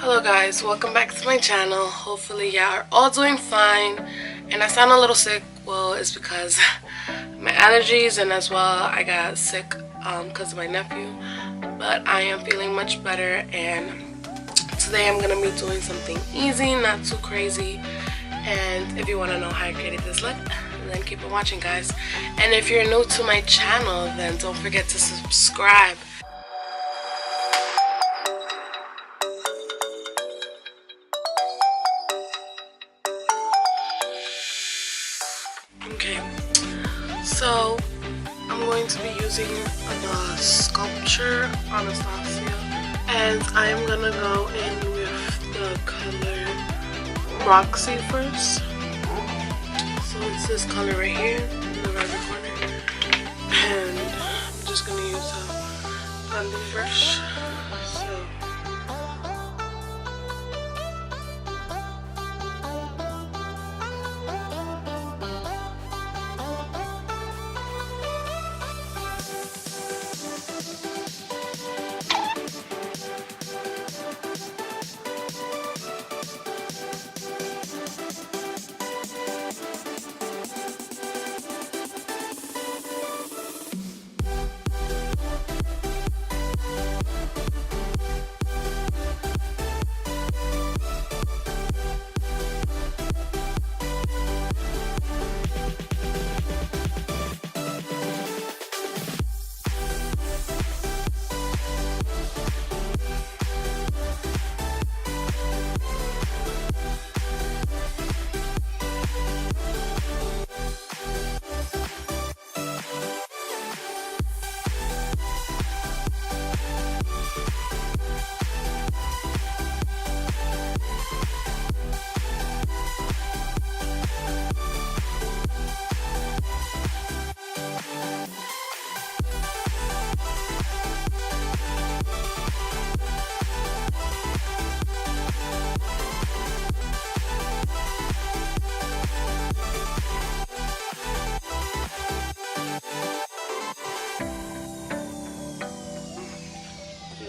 Hello guys, welcome back to my channel. Hopefully y'all are all doing fine, and I sound a little sick. Well, it's because my allergies, and as well I got sick because of my nephew, but I am feeling much better, and today I'm gonna be doing something easy, not too crazy. And if you want to know how I created this look, then keep on watching, guys. And if you're new to my channel, then don't forget to subscribe. Okay, so I'm going to be using the Subculture Anastasia, and I am gonna go in with the color Roxy first. So it's this color right here in the right corner, and I'm just gonna use a blending brush.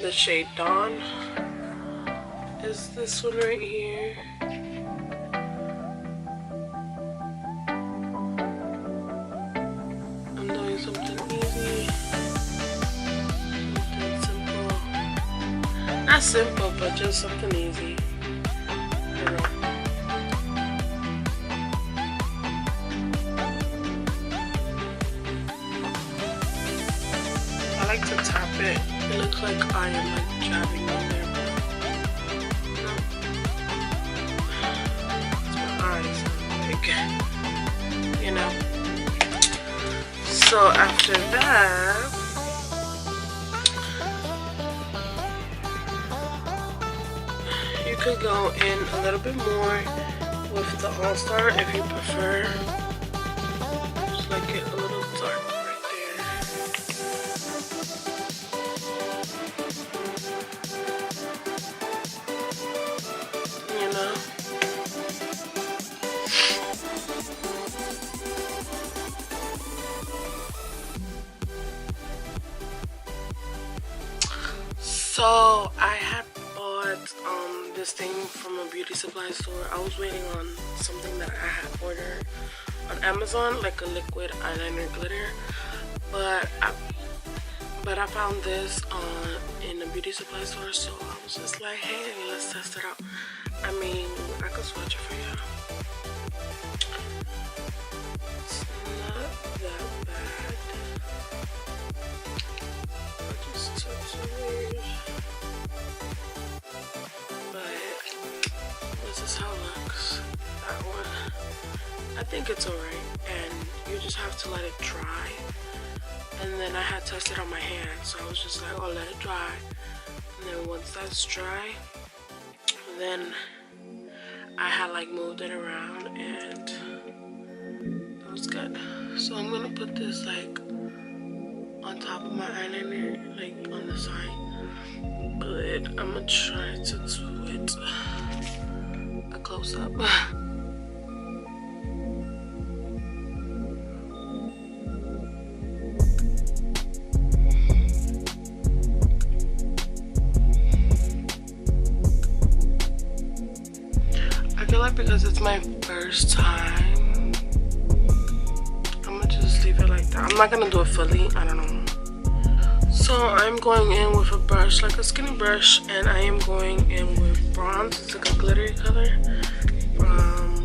The shade Dawn is this one right here. I'm doing something easy, something simple. Not simple, but just something easy. I don't know. I like to tap it. It looks like I am like jabbing in there, but no. It's my eyes, like, you know. So after that, you could go in a little bit more with the All Star if you prefer. Just like it a little dark. So I had bought this thing from a beauty supply store. I was waiting on something that I had ordered on Amazon, like a liquid eyeliner glitter, but I found this in a beauty supply store, so I was just like, hey, let's test it out. I mean, I could swatch it for you. It's not that bad. I just took some weird. This is how it looks. That one, I think it's alright, and you just have to let it dry. And then I had tested on my hand, so I was just like, oh, let it dry. And then once that's dry, then I had like moved it around, and that was good. So I'm gonna put this like on top of my eyeliner, like on the side, but I'm gonna try to do it a close up. like because it's my first time, I'm gonna just leave it like that. I'm not gonna do it fully, I don't know. So I'm going in with a brush, like a skinny brush, and I am going in with bronze. It's like a glittery color from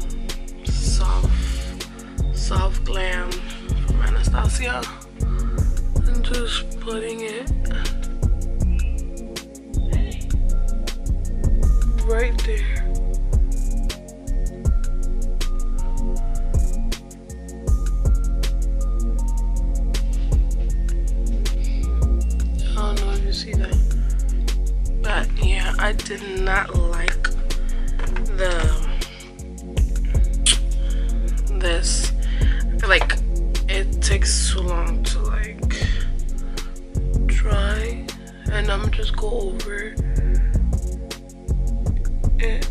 Soft Glam from Anastasia. And just putting it right there. I don't know if you see that, but yeah, I did not like this. I feel like it takes too long to like dry, and I'm just go over it.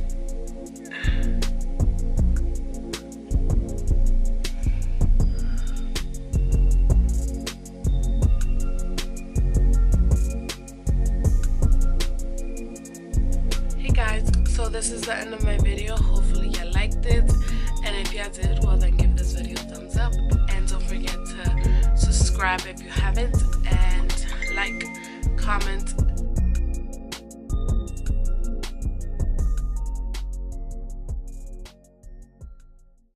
So this is the end of my video. Hopefully you liked it, and if you did, well then give this video a thumbs up, and don't forget to subscribe if you haven't.